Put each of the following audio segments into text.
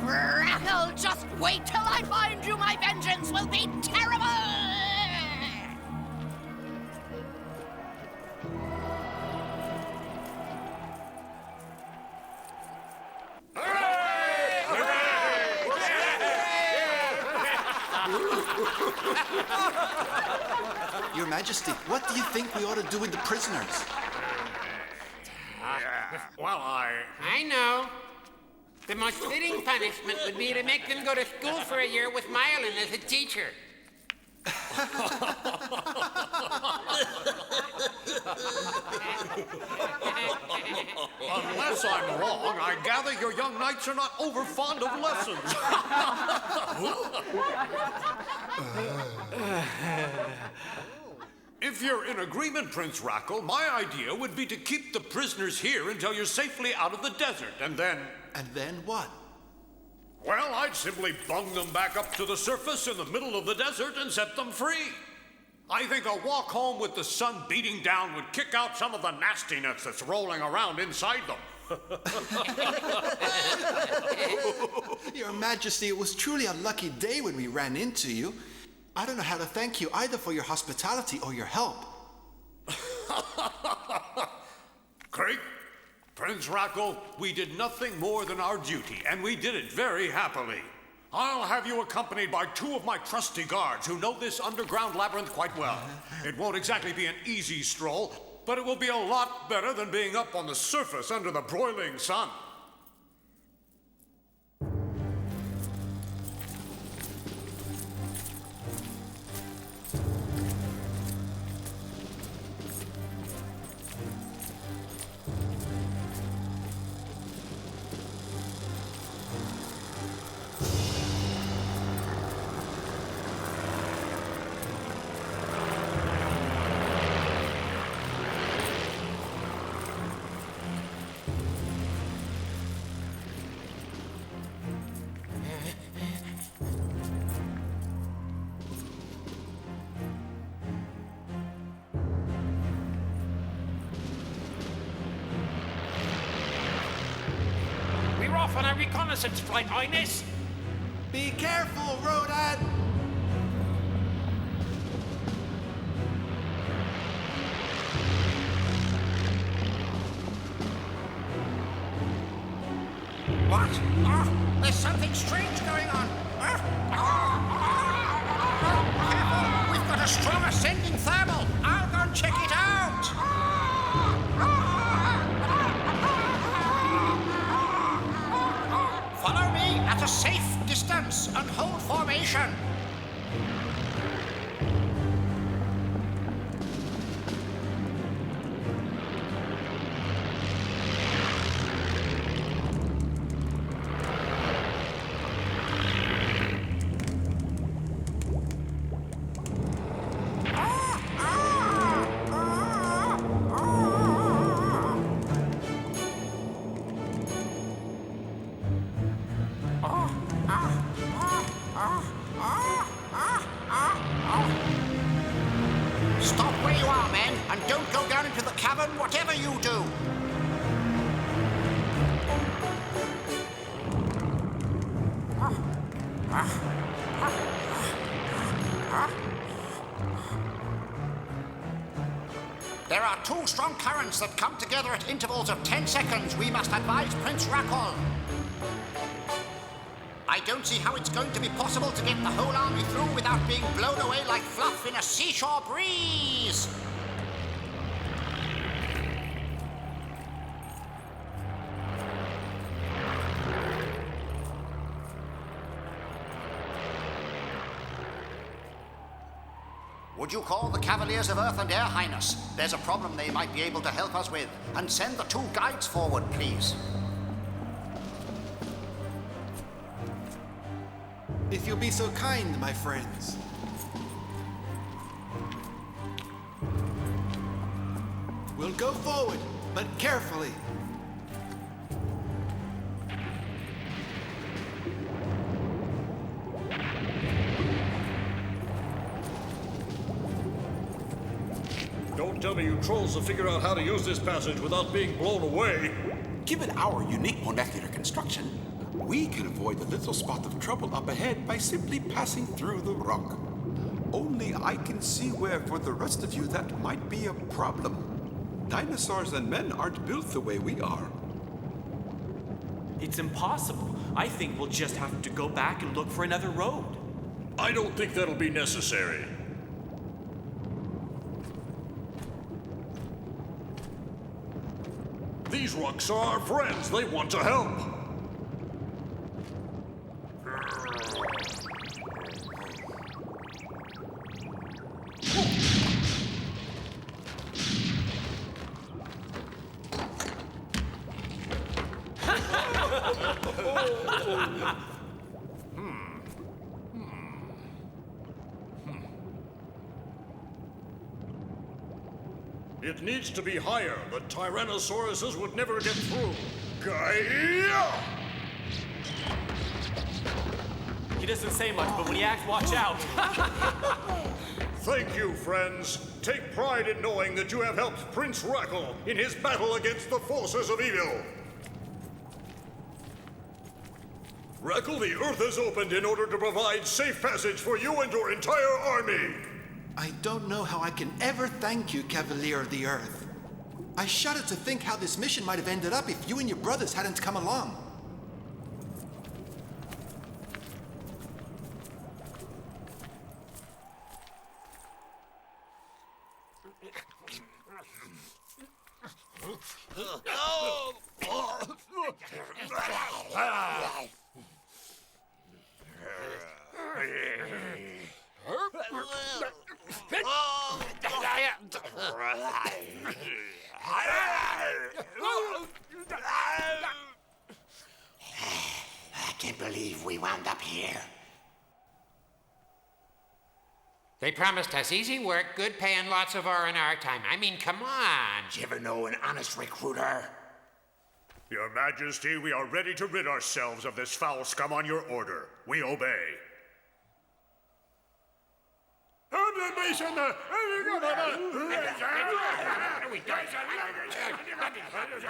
Rakhal, just wait till I find you. My vengeance will be terrible! Your Majesty, what do you think we ought to do with the prisoners? Well, I know. The most fitting punishment would be to make them go to school for a year with Myelin as a teacher. Unless I'm wrong, I gather your young knights are not over fond of lessons. If you're in agreement, Prince Rakhal, my idea would be to keep the prisoners here until you're safely out of the desert, and then... And then what? Well, I'd simply bung them back up to the surface in the middle of the desert and set them free. I think a walk home with the sun beating down would kick out some of the nastiness that's rolling around inside them. Your Majesty, it was truly a lucky day when we ran into you. I don't know how to thank you either for your hospitality or your help. Craig, Prince Rakhal, we did nothing more than our duty, and we did it very happily. I'll have you accompanied by 2 of my trusty guards who know this underground labyrinth quite well. It won't exactly be an easy stroll, but it will be a lot better than being up on the surface under the broiling sun. Off on a reconnaissance flight, Highness. Be careful, Rodan! What? Oh, there's something strange going on. Careful, we've got a strong ascending thermal. I'll go and check it out. Follow me at a safe distance and hold formation. Stop where you are, men, and don't go down into the cavern, whatever you do. There are 2 strong currents that come together at intervals of 10 seconds. We must advise Prince Rakhal. I don't see how it's going to be possible to get the whole army through without being blown away like fluff in a seashore breeze. Would you call the Cavaliers of Earth and Air, Highness? There's a problem they might be able to help us with. And send the 2 guides forward, please. If you'll be so kind, my friends. We'll go forward, but carefully. Don't tell me you trolls will figure out how to use this passage without being blown away. Given our unique molecular construction, we can avoid a little spot of trouble up ahead by simply passing through the rock. Only I can see where, for the rest of you, that might be a problem. Dinosaurs and men aren't built the way we are. It's impossible. I think we'll just have to go back and look for another road. I don't think that'll be necessary. These rocks are our friends. They want to help. It needs to be higher. The Tyrannosauruses would never get through. Gaia! He doesn't say much, but when he acts, watch out. Thank you, friends. Take pride in knowing that you have helped Prince Rakhal in his battle against the forces of evil. Rakhal, the Earth has opened in order to provide safe passage for you and your entire army. I don't know how I can ever thank you, Cavalier of the Earth. I shudder to think how this mission might have ended up if you and your brothers hadn't come along. I can't believe we wound up here. They promised us easy work, good pay, and lots of R&R time. I mean, come on. Did you ever know an honest recruiter? Your Majesty, we are ready to rid ourselves of this foul scum on your order. We obey.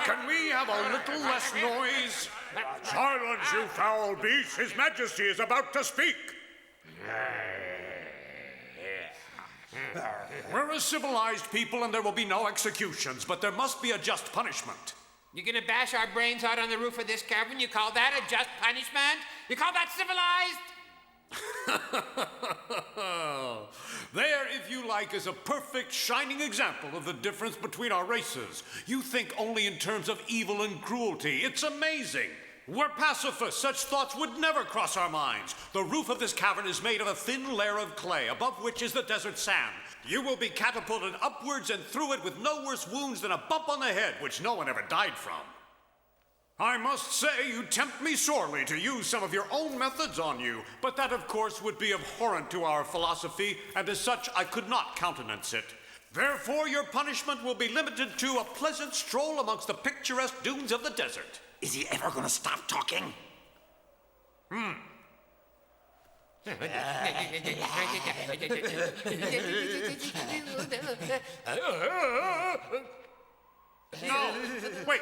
Can we have a little less noise? Silence, you foul beast! His Majesty is about to speak! We're a civilized people and there will be no executions, but there must be a just punishment. You're gonna bash our brains out on the roof of this cavern? You call that a just punishment? You call that civilized? There, if you like, is a perfect, shining example of the difference between our races. You think only in terms of evil and cruelty. It's amazing. We're pacifists. Such thoughts would never cross our minds. The roof of this cavern is made of a thin layer of clay, above which is the desert sand. You will be catapulted upwards and through it with no worse wounds than a bump on the head, which no one ever died from. I must say, you tempt me sorely to use some of your own methods on you, but that, of course, would be abhorrent to our philosophy, and as such, I could not countenance it. Therefore, your punishment will be limited to a pleasant stroll amongst the picturesque dunes of the desert. Is he ever gonna stop talking? No, wait.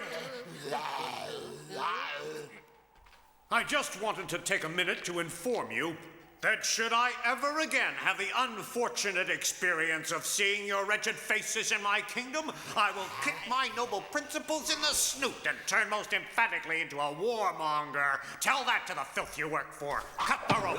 I just wanted to take a minute to inform you that should I ever again have the unfortunate experience of seeing your wretched faces in my kingdom, I will kick my noble principles in the snoot and turn most emphatically into a warmonger. Tell that to the filth you work for. Cut the rope.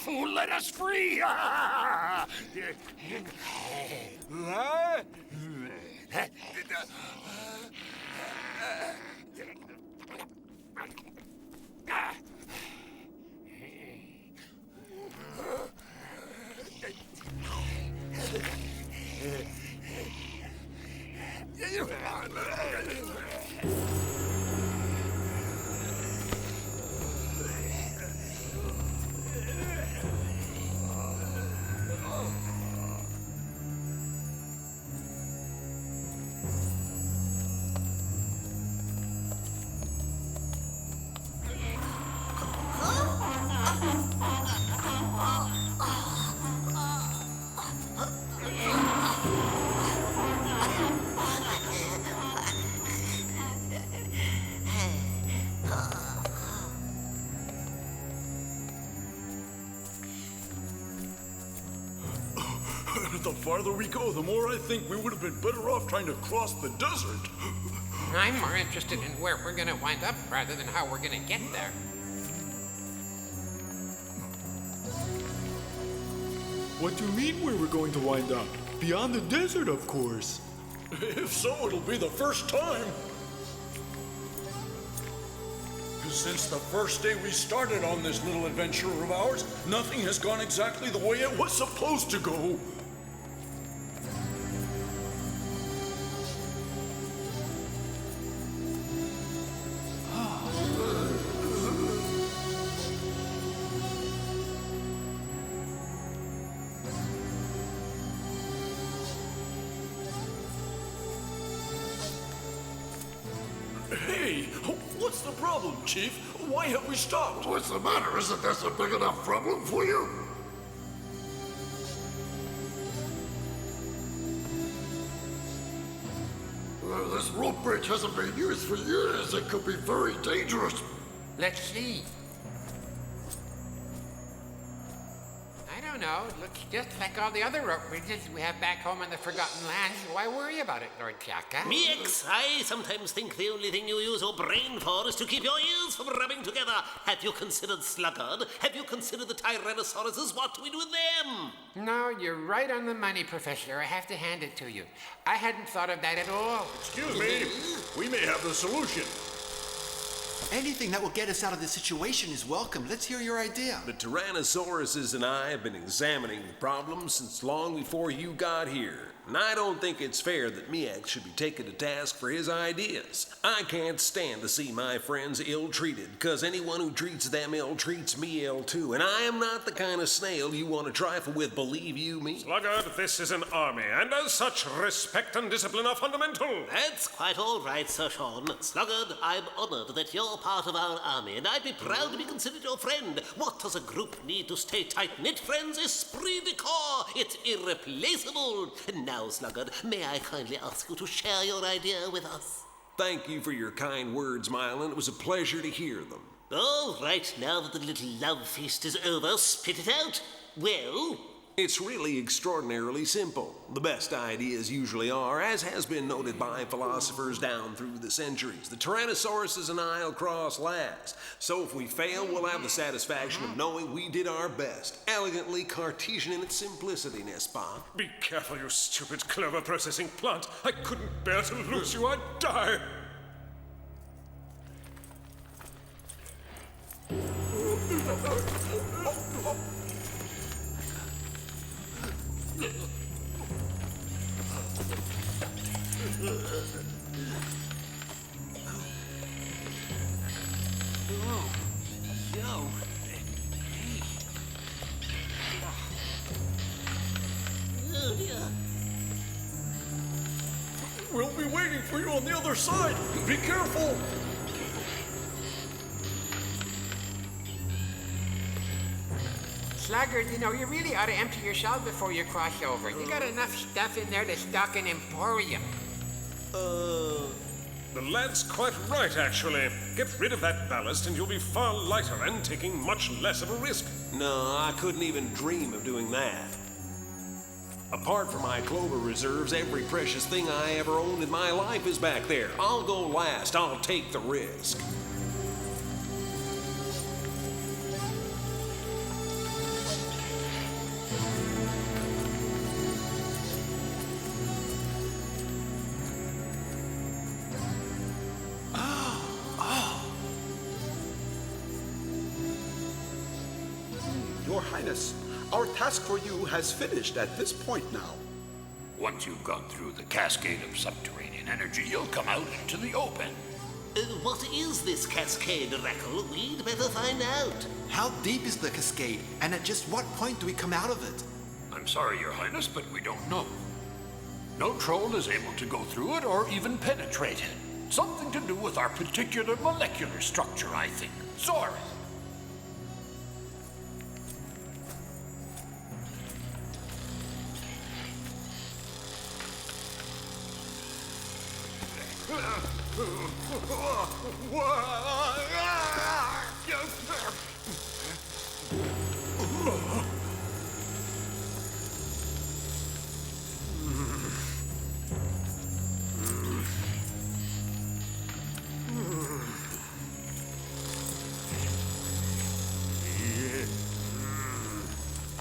fool let us free! The farther we go, the more I think we would have been better off trying to cross the desert. I'm more interested in where we're gonna wind up rather than how we're gonna get there. What do you mean where we're going to wind up? Beyond the desert, of course. If so, it'll be the first time. Since the first day we started on this little adventure of ours, nothing has gone exactly the way it was supposed to go. Hey, what's the problem, Chief? Why have we stopped? What's the matter? Isn't this a big enough problem for you? This rope bridge hasn't been used for years. It could be very dangerous. Let's see. I don't know. It looks just like all the other rope bridges we have back home in the Forgotten Lands. Why worry about it, Lord Chaka? Mix, I sometimes think the only thing you use your brain for is to keep your ears from rubbing together. Have you considered Sluggard? Have you considered the Tyrannosauruses? What do we do with them? No, you're right on the money, Professor. I have to hand it to you. I hadn't thought of that at all. Excuse me. We may have the solution. Anything that will get us out of this situation is welcome. Let's hear your idea. The Tyrannosauruses and I have been examining the problem since long before you got here. And I don't think it's fair that Miek should be taken to task for his ideas. I can't stand to see my friends ill-treated, because anyone who treats them ill treats me ill too. And I am not the kind of snail you want to trifle with, believe you me. Sluggard, this is an army, and as such, respect and discipline are fundamental. That's quite all right, Sir Sean. Sluggard, I'm honored that you're part of our army, and I'd be proud to be considered your friend. What does a group need to stay tight-knit, friends? Esprit de corps. It's irreplaceable. Now, Sluggard, may I kindly ask you to share your idea with us? Thank you for your kind words, Mylan. It was a pleasure to hear them. All right, now that the little love feast is over, spit it out. Well? It's really extraordinarily simple. The best ideas usually are, as has been noted by philosophers down through the centuries. The Tyrannosauruses and I'll cross last. So if we fail, we'll have the satisfaction of knowing we did our best. Elegantly Cartesian in its simplicity, n'est pas? Be careful, you stupid clover processing plant. I couldn't bear to lose you. I'd die. We'll be waiting for you on the other side. Be careful. Sluggard, you know, you really ought to empty your shell before you cross over. You got enough stuff in there to stock an emporium. The lad's quite right, actually. Get rid of that ballast and you'll be far lighter and taking much less of a risk. No, I couldn't even dream of doing that. Apart from my clover reserves, every precious thing I ever owned in my life is back there. I'll go last. I'll take the risk. Your Highness, our task for you has finished at this point now. Once you've gone through the cascade of subterranean energy, you'll come out into the open. What is this cascade, Rakhal? We'd better find out. How deep is the cascade, and at just what point do we come out of it? I'm sorry, Your Highness, but we don't know. No troll is able to go through it or even penetrate it. Something to do with our particular molecular structure, I think. Sorry.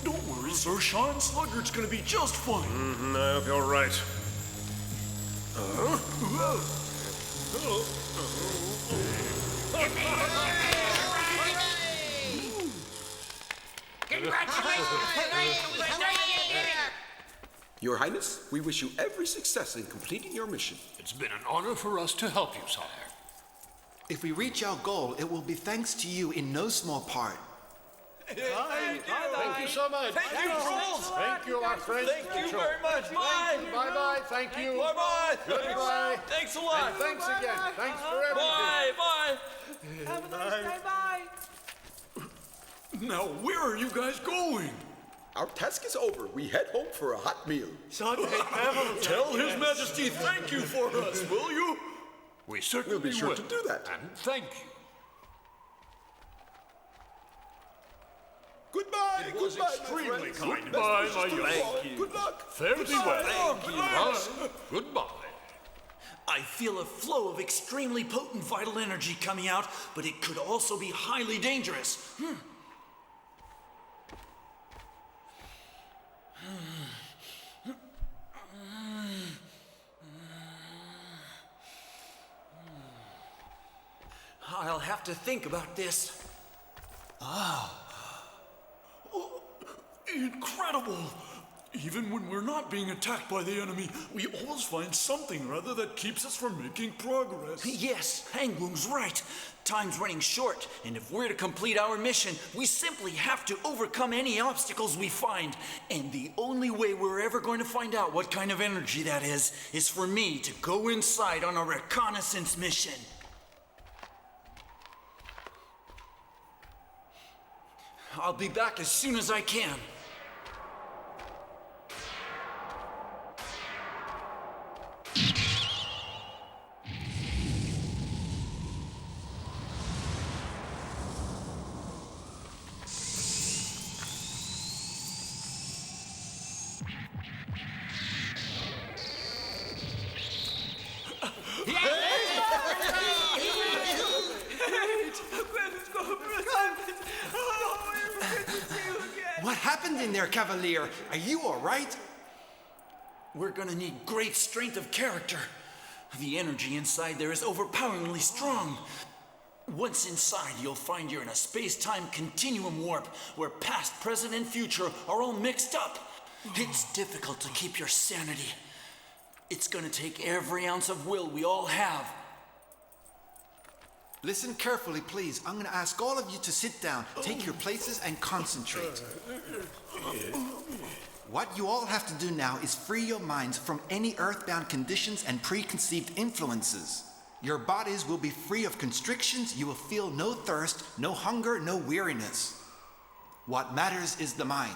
Don't worry, Sir Sean. Sluggard's gonna be just fine. I hope you're right. Your Highness, we wish you every success in completing your mission. It's been an honor for us to help you, sire. If we reach our goal, it will be thanks to you in no small part. Thank you so much. Thank you, trolls. Thank you, our friends. Thank you very much. Bye. Bye-bye. Thank you. Bye-bye. Goodbye. Thanks a lot. And thanks again. Thanks for everything. Bye. Have a nice day, bye. Now, where are you guys going? Our task is over. We head home for a hot meal. Tell His Majesty thank you for us, will you? We certainly We'll be sure to do that. And thank you. Goodbye. It was goodbye, extremely my friends. kind. Bye, Best my wishes to young you all. friend. Good luck. Fare thee well. Goodbye. Goodbye. I feel a flow of extremely potent vital energy coming out, but it could also be highly dangerous. I'll have to think about this. Oh, incredible! Even when we're not being attacked by the enemy, we always find something or other that keeps us from making progress. Yes, Hangwung's right. Time's running short, and if we're to complete our mission, we simply have to overcome any obstacles we find. And the only way we're ever going to find out what kind of energy that is for me to go inside on a reconnaissance mission. I'll be back as soon as I can. What happened in there, Cavalier? Are you all right? We're gonna need great strength of character. The energy inside there is overpoweringly strong. Once inside, you'll find you're in a space-time continuum warp where past, present, and future are all mixed up. It's difficult to keep your sanity. It's gonna take every ounce of will we all have. Listen carefully, please. I'm going to ask all of you to sit down, take your places, and concentrate. What you all have to do now is free your minds from any earthbound conditions and preconceived influences. Your bodies will be free of constrictions. You will feel no thirst, no hunger, no weariness. What matters is the mind.